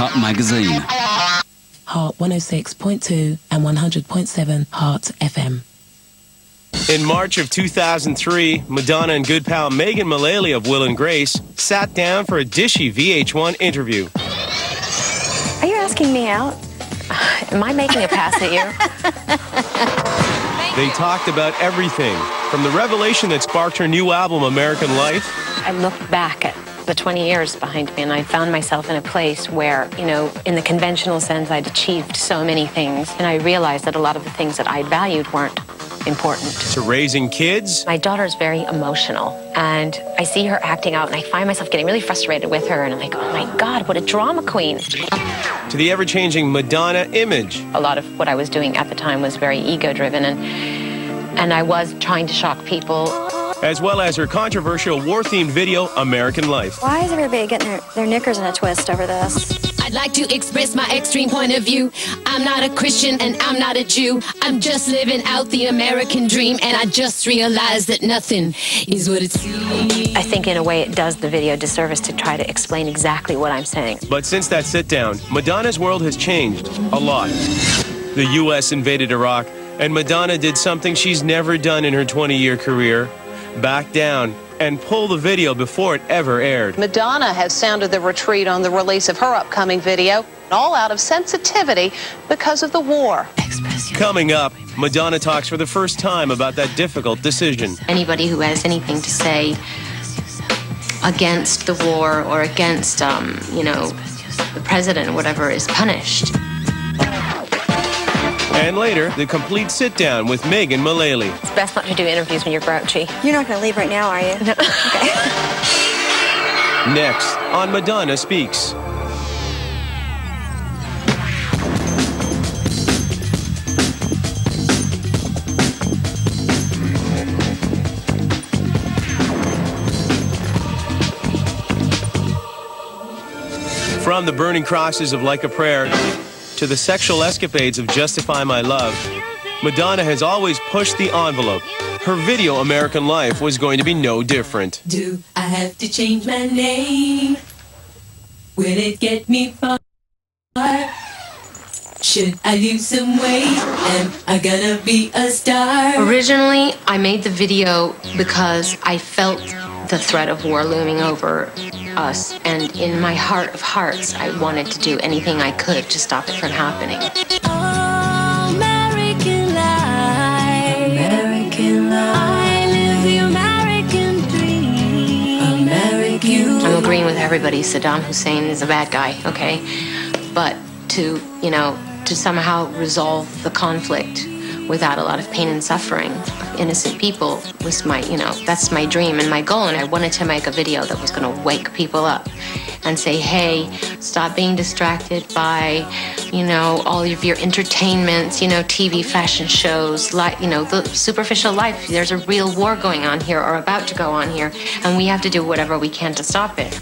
Heart magazine. Heart 106.2 and 100.7 Heart FM. In March of 2003, Madonna and good pal Megan Mullally of Will and Grace sat down for a dishy VH1 interview. Are you asking me out? Am I making a pass at you? They talked about everything, from the revelation that sparked her new album, American Life. I looked back at the 20 years behind me, and I found myself in a place where, you know, in the conventional sense, I'd achieved so many things, and I realized that a lot of the things that I'd valued weren't important. To raising kids. My daughter's very emotional, and I see her acting out, and I find myself getting really frustrated with her, and I'm like, oh my God, what a drama queen. To the ever-changing Madonna image. A lot of what I was doing at the time was very ego-driven, and I was trying to shock people. As well as her controversial war-themed video, American Life. Why is everybody getting their knickers in a twist over this? I'd like to express my extreme point of view. I'm not a Christian and I'm not a Jew. I'm just living out the American dream, and I just realized that nothing is what it seems. I think in a way it does the video disservice to try to explain exactly what I'm saying. But since that sit-down, Madonna's world has changed a lot. The U.S. invaded Iraq, and Madonna did something she's never done in her 20-year career. Back down and pull the video before it ever aired. Madonna has sounded the retreat on the release of her upcoming video, all out of sensitivity because of the war. Coming up, Madonna talks for the first time about that difficult decision. Anybody who has anything to say against the war or against, the president or whatever is punished. And later, the complete sit-down with Megan Mullally. It's best not to do interviews when you're grouchy. You're not going to leave right now, are you? No. Okay. Next on Madonna Speaks. From the burning crosses of Like a Prayer to the sexual escapades of Justify My Love, Madonna has always pushed the envelope. Her video, American Life, was going to be no different. Do I have to change my name? Will it get me far? Should I lose some weight? Am I gonna be a star? Originally, I made the video because I felt the threat of war looming over us, and in my heart of hearts, I wanted to do anything I could to stop it from happening. American life. American life. I live the American dream. American. I'm agreeing with everybody. Saddam Hussein is a bad guy, okay? But to somehow resolve the conflict without a lot of pain and suffering of innocent people was my, that's my dream and my goal. And I wanted to make a video that was going to wake people up and say, hey, stop being distracted by, all of your entertainments, TV fashion shows, the superficial life. There's a real war going on here or about to go on here, and we have to do whatever we can to stop it.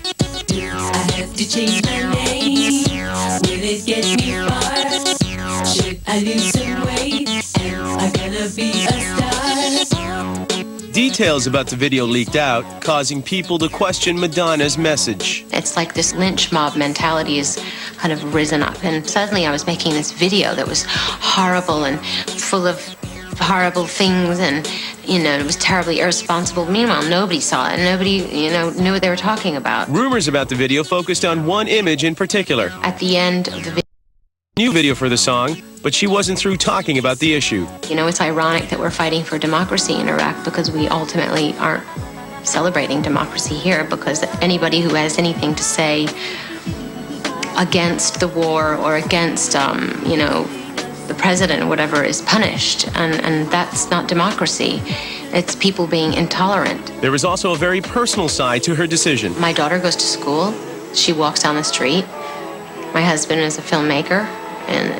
I have to change my name. Will it get me far? Should I lose some weight? Am I gonna be a star? Details about the video leaked out, causing people to question Madonna's message. It's like this lynch mob mentality has kind of risen up, and suddenly I was making this video that was horrible and full of horrible things, and it was terribly irresponsible. Meanwhile, nobody saw it, and nobody knew what they were talking about. Rumors about the video focused on one image in particular. At the end of the New video for the song, but she wasn't through talking about the issue. It's ironic that we're fighting for democracy in Iraq because we ultimately aren't celebrating democracy here, because anybody who has anything to say against the war or against, the president or whatever is punished, and that's not democracy. It's people being intolerant. There was also a very personal side to her decision. My daughter goes to school. She walks down the street. My husband is a filmmaker and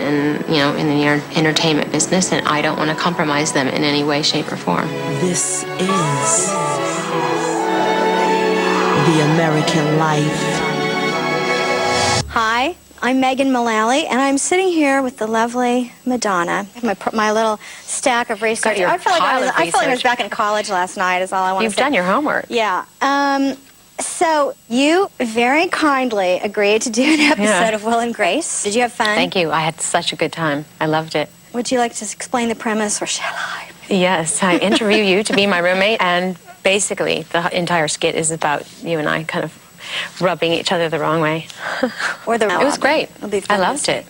in the entertainment business, and I don't want to compromise them in any way, shape, or form. This is the American life. Hi, I'm Megan Mullally, and I'm sitting here with the lovely Madonna. My little stack of research. I felt like I was back in college last night is all I want to say. You've done your homework. Yeah. So you very kindly agreed to do an episode of Will and Grace. Did you have fun? Thank you. I had such a good time. I loved it. Would you like to explain the premise, or shall I? Yes, I interview you to be my roommate, and basically the entire skit is about you and I kind of rubbing each other the wrong way. Or the It was great. I loved it.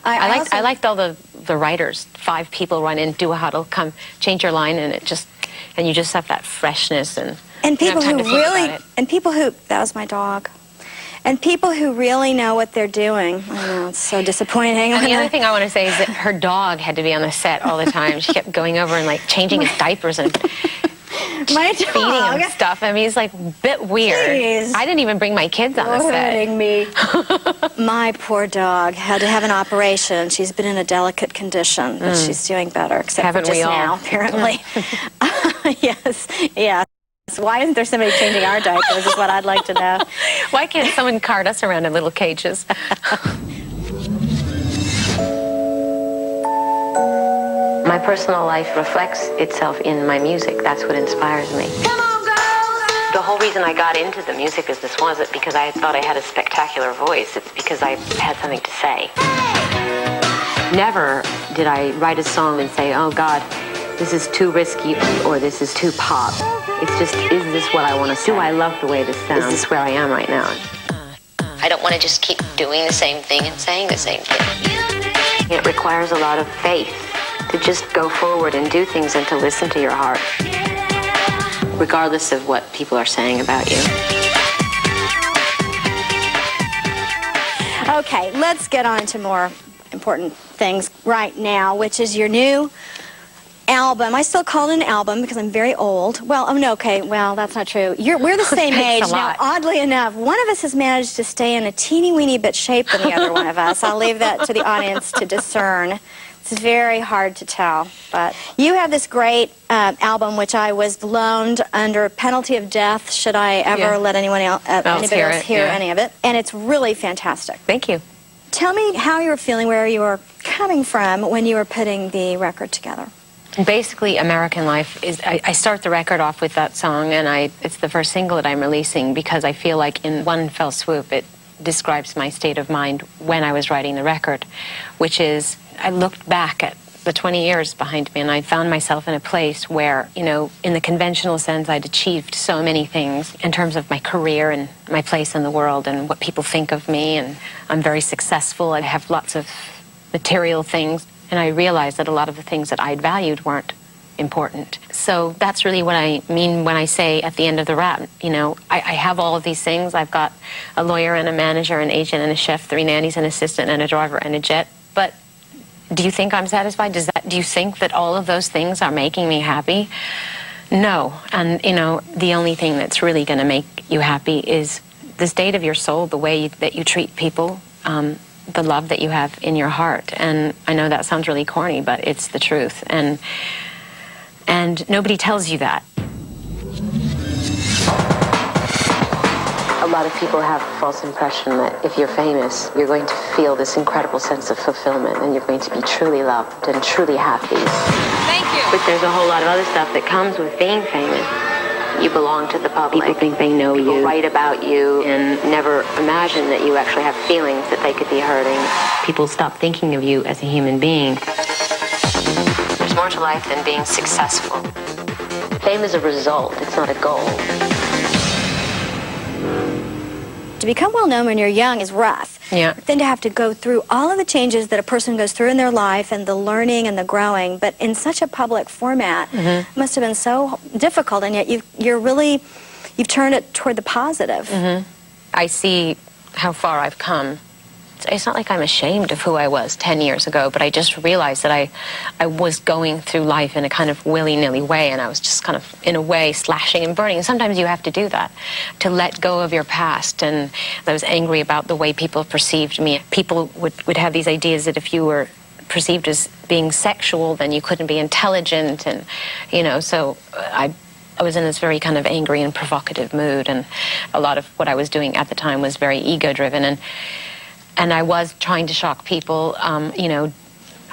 I liked all the writers. 5 people run in, do a huddle, come change your line, and you just have that freshness and people you don't have time who to think really about it. and people who that was my dog. And people who really know what they're doing. I know, it's so disappointing. And the other thing I want to say is that her dog had to be on the set all the time. She kept going over and like changing his diapers and my feeding dog. him stuff. I mean, it's like a bit weird. Jeez. I didn't even bring my kids on the You're set. hurting me. My poor dog had to have an operation. She's been in a delicate condition, but she's doing better, except Haven't for just we all? now, apparently. Yes, yeah. So why isn't there somebody changing our diapers is what I'd like to know. Why can't someone cart us around in little cages? My personal life reflects itself in my music. That's what inspires me. Come on, girls! The whole reason I got into the music business wasn't because I thought I had a spectacular voice. It's because I had something to say. Never did I write a song and say, oh God, this is too risky or this is too pop. It's just, is this what I want to say? Do I love the way this sounds? Is this where I am right now? I don't want to just keep doing the same thing and saying the same thing. It requires a lot of faith to just go forward and do things and to listen to your heart, regardless of what people are saying about you. Okay, let's get on to more important things right now, which is your new album. I still call it an album because I'm very old. Well, oh no, okay, well, that's not true. We're the same Thanks age. a Now, lot. oddly enough, one of us has managed to stay in a teeny weeny bit shape than the other one of us. I'll leave that to the audience to discern. It's very hard to tell. But you have this great album, which I was loaned under penalty of death, should I ever let anyone else, anybody else hear any of it. And it's really fantastic. Thank you. Tell me how you were feeling, where you were coming from when you were putting the record together. Basically, American Life is, I start the record off with that song, and it's the first single that I'm releasing because I feel like in one fell swoop it describes my state of mind when I was writing the record, which is I looked back at the 20 years behind me and I found myself in a place where, you know, in the conventional sense, I'd achieved so many things in terms of my career and my place in the world and what people think of me, and I'm very successful. I have lots of material things. And I realized that a lot of the things that I'd valued weren't important. So that's really what I mean when I say at the end of the rap, you know, I have all of these things. I've got a lawyer and a manager, an agent and a chef, 3 nannies, an assistant and a driver and a jet. But do you think I'm satisfied? Do you think that all of those things are making me happy? No. And, you know, the only thing that's really going to make you happy is the state of your soul, the way that you treat people, the love that you have in your heart. And I know that sounds really corny, but it's the truth. And nobody tells you that. A lot of people have a false impression that if you're famous, you're going to feel this incredible sense of fulfillment and you're going to be truly loved and truly happy. Thank you. But there's a whole lot of other stuff that comes with being famous. You belong to the public. People think they know you. People write about you and never imagine that you actually have feelings that they could be hurting. People stop thinking of you as a human being. There's more to life than being successful. Fame is a result, it's not a goal. To become well known when you're young is rough. Yeah. Then to have to go through all of the changes that a person goes through in their life and the learning and the growing, but in such a public format, must have been so difficult, and yet you've turned it toward the positive. I see how far I've come. It's not like I'm ashamed of who I was 10 years ago, but I just realized that I was going through life in a kind of willy-nilly way, and I was just kind of, in a way, slashing and burning. And sometimes you have to do that, to let go of your past. And I was angry about the way people perceived me. People would have these ideas that if you were perceived as being sexual, then you couldn't be intelligent. And, you know, so I was in this very kind of angry and provocative mood, and a lot of what I was doing at the time was very ego-driven. And I was trying to shock people. You know,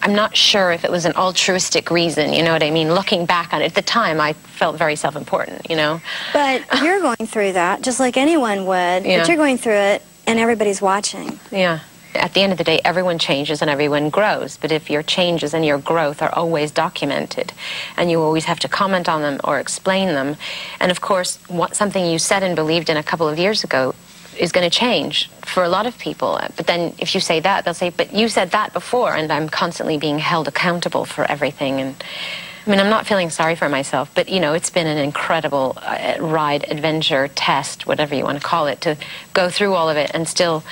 I'm not sure if it was an altruistic reason, you know what I mean? Looking back on it, at the time, I felt very self-important, you know? But you're going through that, just like anyone would. Yeah. But you're going through it, and everybody's watching. Yeah. At the end of the day, everyone changes and everyone grows. But if your changes and your growth are always documented, and you always have to comment on them or explain them, and of course, something you said and believed in a couple of years ago is going to change for a lot of people. But then if you say that, they'll say, but you said that before, and I'm constantly being held accountable for everything. And I mean, I'm not feeling sorry for myself, but, you know, it's been an incredible ride, adventure, test, whatever you want to call it, to go through all of it and still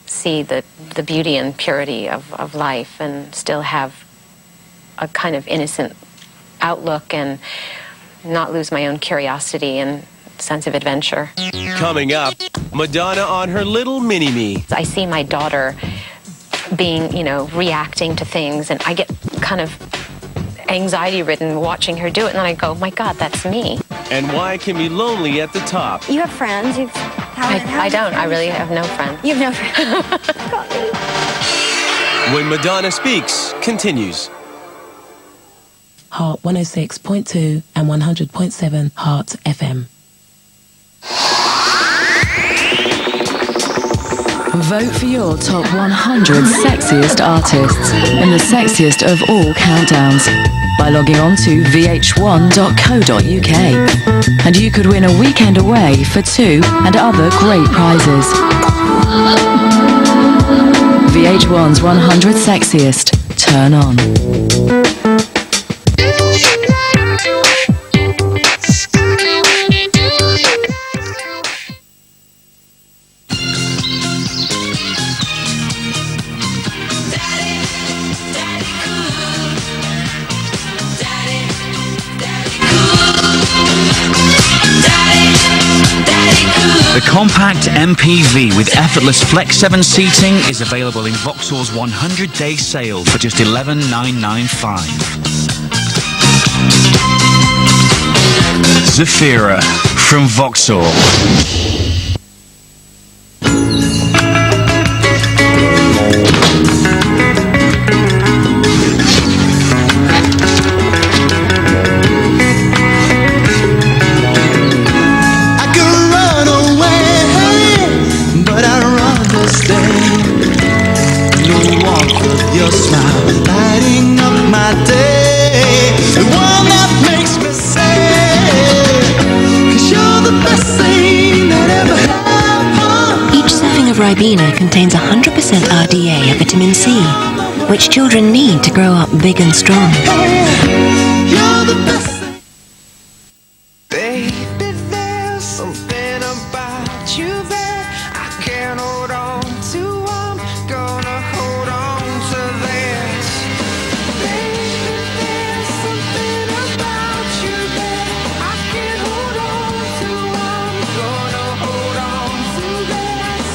see the beauty and purity of life, and still have a kind of innocent outlook and not lose my own curiosity and sense of adventure. Coming up, Madonna on her little mini-me. I see my daughter being, you know, reacting to things, and I get kind of anxiety-ridden watching her do it, and then I go, my God, that's me. And why it can be lonely at the top. You have friends. I don't. I really have no friends. You have no friends. When Madonna Speaks continues. Heart 106.2 and 100.7 Heart FM. Vote for your top 100 sexiest artists in the sexiest of all countdowns by logging on to vh1.co.uk. And you could win a weekend away for 2 and other great prizes. VH1's 100 Sexiest. Turn on. The compact MPV with effortless Flex 7 seating is available in Vauxhall's 100-day sale for just $11,995. Zafira from Vauxhall. Ribena contains 100% RDA of vitamin C, which children need to grow up big and strong. You're the best. Baby, there's something about you that I can't hold on to. I'm gonna hold on to this. Baby, there's something about you that I can't hold on to. I'm gonna hold on to this.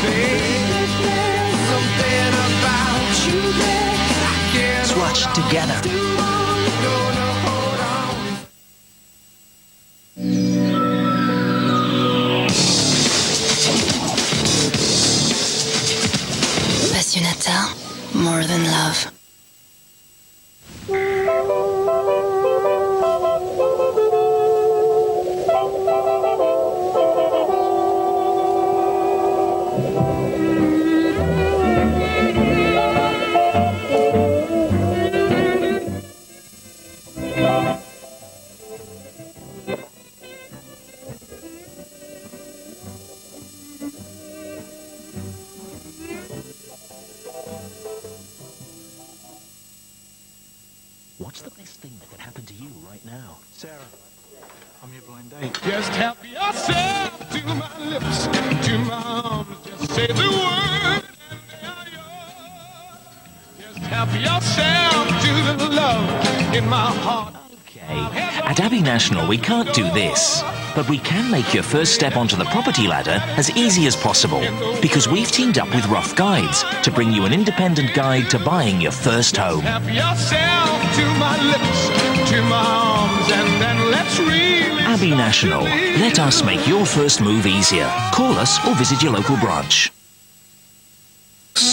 Baby, there's something about you that I can't Swatch together. Passionata, more than love. What's the best thing that could happen to you right now? Sarah, I'm your blind date. Just help yourself to my lips, to my arms. Just say the word and they are yours. Just help yourself to the love in my heart. Okay, at Abbey National we can't do this, but we can make your first step onto the property ladder as easy as possible, because we've teamed up with Rough Guides to bring you an independent guide to buying your first home. Help yourself to my lips, to my arms, and then let's really Abbey National, let us make your first move easier. Call us or visit your local branch.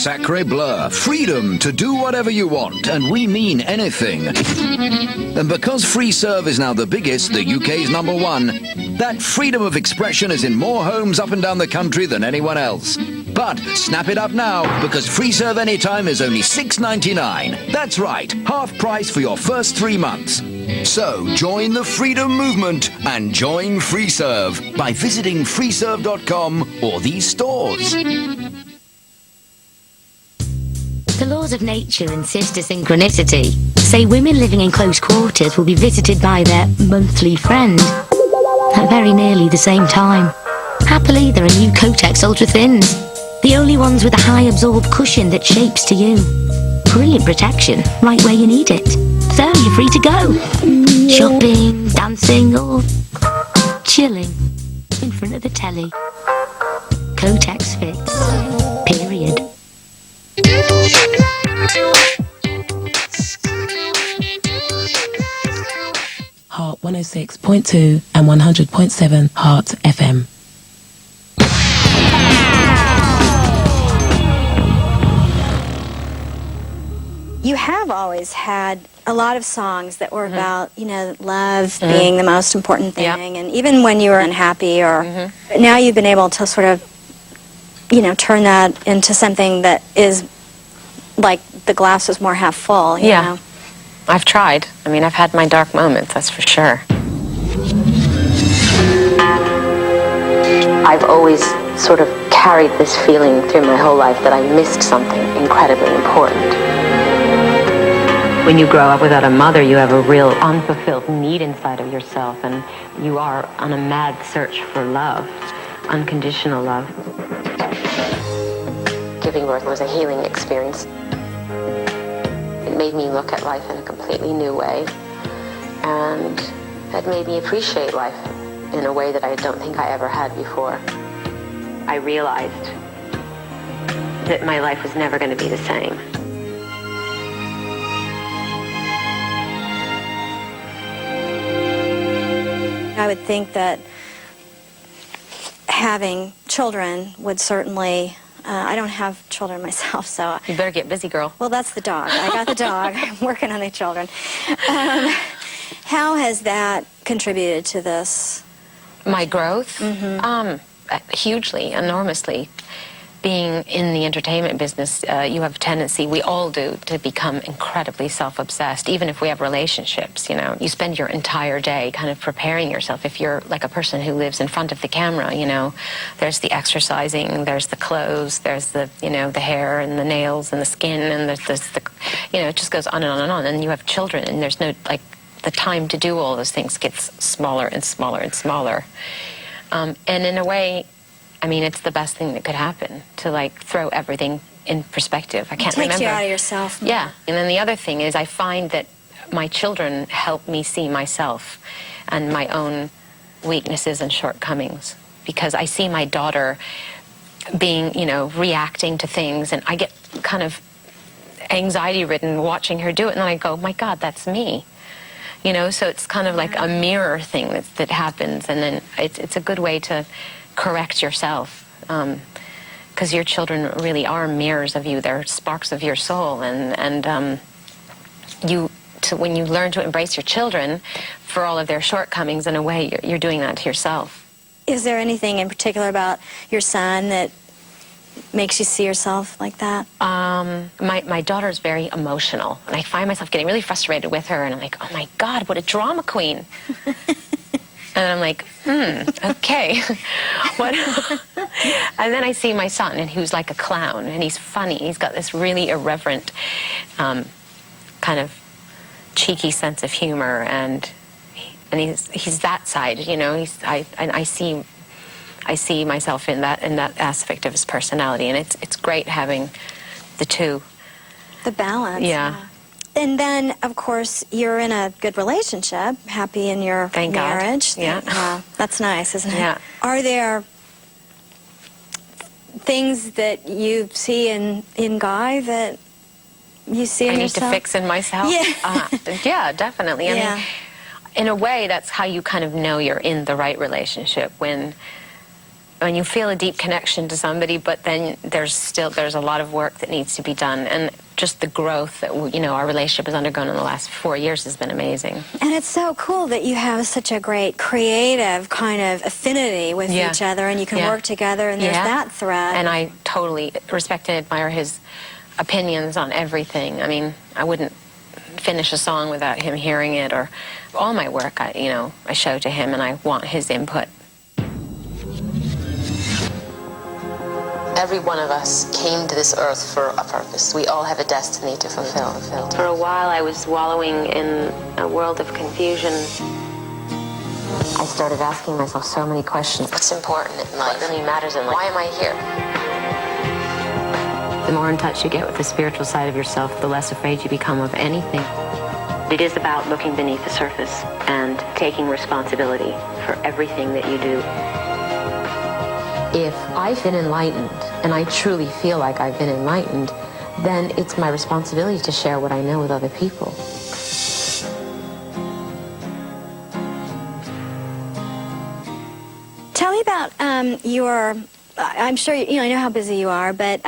Sacre bleu. Freedom to do whatever you want, and we mean anything. And because free serve is now the biggest, the UK's #1, that freedom of expression is in more homes up and down the country than anyone else. But snap it up now, because free serve anytime is only £6.99. That's right, half price for your first 3 months. So join the freedom movement and join free serve by visiting freeserve.com or these stores. The laws of nature insist a synchronicity. Say women living in close quarters will be visited by their monthly friend at very nearly the same time. Happily, there are new Kotex Ultra Thins, the only ones with a high absorb cushion that shapes to you. Brilliant protection, right where you need it. So you're free to go. Shopping, dancing, or chilling in front of the telly. Kotex fits. Period. Heart 106.2 and 100.7 Heart FM. You have always had a lot of songs that were about, you know, love being the most important thing, and even when you were unhappy, or now you've been able to sort of, you know, turn that into something that is like the glass is more half full. You know? I've tried. I mean, I've had my dark moments, that's for sure. I've always sort of carried this feeling through my whole life that I missed something incredibly important. When you grow up without a mother, you have a real unfulfilled need inside of yourself, and you are on a mad search for love, unconditional love. Giving birth was a healing experience. It made me look at life in a completely new way, and it made me appreciate life in a way that I don't think I ever had before. I realized that my life was never going to be the same. I would think that having children would certainly, I don't have children myself, so... You better get busy, girl. Well, that's the dog. I got the dog. I'm working on the children. How has that contributed to this? My growth? Hugely, enormously. Being in the entertainment business, you have a tendency, we all do, to become incredibly self-obsessed, even if we have relationships, you know. You spend your entire day kind of preparing yourself. If you're like a person who lives in front of the camera, you know, there's the exercising, there's the clothes, there's the, you know, the hair and the nails and the skin, and there's the, you know, it just goes on and on and on. And you have children, and there's no, like, the time to do all those things gets smaller and smaller and smaller. And in a way, I mean, it's the best thing that could happen, to like throw everything in perspective. I can't remember. It takes you out of yourself. Yeah. And then the other thing is I find that my children help me see myself and my own weaknesses and shortcomings, because I see my daughter being, you know, reacting to things, and I get kind of anxiety-ridden watching her do it, and then I go, my God, that's me. You know, so it's kind of like a mirror thing that happens, and then it's a good way to correct yourself, because your children really are mirrors of you. They're sparks of your soul, and when you learn to embrace your children for all of their shortcomings, in a way, you're doing that to yourself. Is there anything in particular about your son that makes you see yourself like that? My daughter's very emotional, and I find myself getting really frustrated with her, and I'm like, oh my God, what a drama queen. And I'm like, okay. What? And then I see my son, and who's like a clown, and he's funny. He's got this really irreverent, kind of cheeky sense of humor, and he's that side, you know. I see myself in that aspect of his personality, and it's great having the two. The balance. Yeah. And then, of course, you're in a good relationship, happy in your marriage. God. Yeah. Yeah, that's nice, isn't it? Yeah. Are there things that you see in Guy that you see in yourself? I need to fix in myself? Yeah. Yeah, definitely. I mean, in a way, that's how you kind of know you're in the right relationship, when when you feel a deep connection to somebody, but then there's a lot of work that needs to be done, and just the growth that our relationship has undergone in the last 4 years has been amazing. And it's so cool that you have such a great creative kind of affinity with each other, and you can work together, and there's that thread. And I totally respect and admire his opinions on everything. I mean, I wouldn't finish a song without him hearing it, or all my work, I show to him, and I want his input. Every one of us came to this earth for a purpose. We all have a destiny to fulfill. For a while, I was wallowing in a world of confusion. I started asking myself so many questions. What's important in life? What really matters in life? Why am I here? The more in touch you get with the spiritual side of yourself, the less afraid you become of anything. It is about looking beneath the surface and taking responsibility for everything that you do. If I've been enlightened, and I truly feel like I've been enlightened, then it's my responsibility to share what I know with other people. Tell me about I'm sure, I know how busy you are, but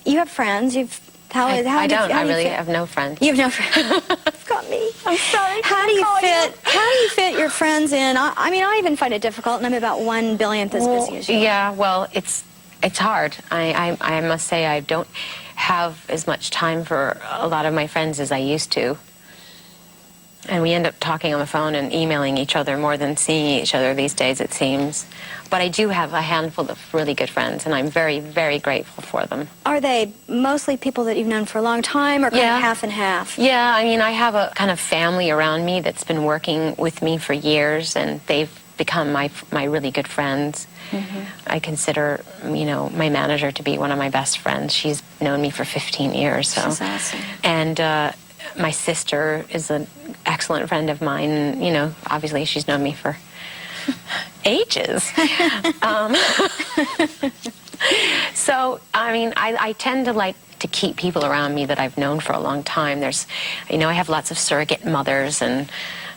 you have friends. I don't. I really have no friends. You have no friends. You've got me. I'm sorry. How do you fit your friends in? I even find it difficult, and I'm about 1/1000th as busy as you. Yeah, well, it's hard. I must say I don't have as much time for a lot of my friends as I used to. And we end up talking on the phone and emailing each other more than seeing each other these days, it seems. But I do have a handful of really good friends, and I'm very, very grateful for them. Are they mostly people that you've known for a long time, or kind of half and half? Yeah, I have a kind of family around me that's been working with me for years, and they've become my really good friends. Mm-hmm. I consider, my manager to be one of my best friends. She's known me for 15 years. So. She's awesome. And my sister is an excellent friend of mine. Obviously she's known me for ages. So, I tend to like to keep people around me that I've known for a long time. I have lots of surrogate mothers, and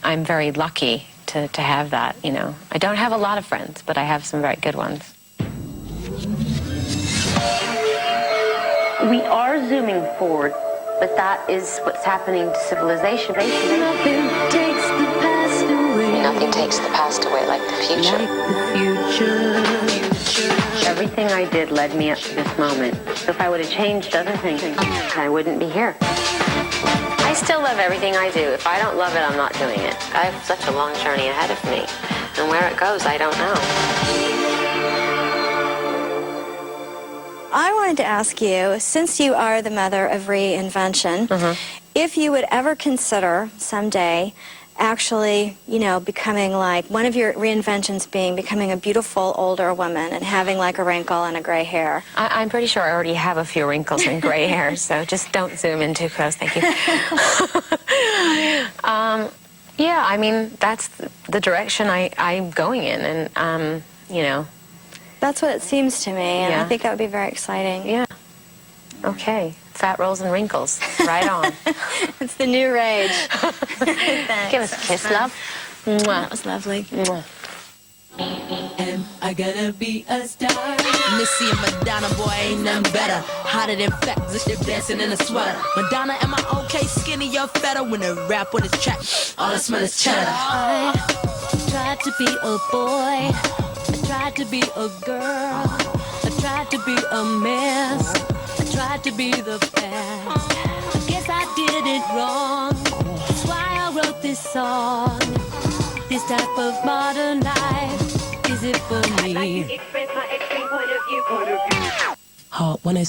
I'm very lucky to have that, I don't have a lot of friends, but I have some very good ones. We are zooming forward, but that is what's happening to civilization. Nothing takes the past away. Nothing takes the past away like the future. Everything I did led me up to this moment. So if I would have changed other things, I wouldn't be here. I still love everything I do. If I don't love it, I'm not doing it. I have such a long journey ahead of me. And where it goes, I don't know. I wanted to ask you, since you are the mother of reinvention, if you would ever consider someday actually, becoming like one of your reinventions becoming a beautiful older woman and having like a wrinkle and a gray hair. I'm pretty sure I already have a few wrinkles and gray hair, so just don't zoom in too close, thank you. Yeah, that's the direction I'm going in, and, That's what it seems to me, and I think that would be very exciting. Yeah. Okay. Fat rolls and wrinkles. Right on. It's the new rage. Give us a kiss, love. Mwah. That was lovely. Mwah. Am I gonna be a star? Missy and Madonna, boy, ain't nothing better. Hotter than facts, if they're dancing in a sweater. Madonna, am I okay? Skinny or fatter? When I rap with his track, all I smell is cheddar. I tried to be a boy. I tried to be a girl. I tried to be a mess. I tried to be the best. I guess I did it wrong. That's why I wrote this song. This type of modern life, is it for me? Heart 106.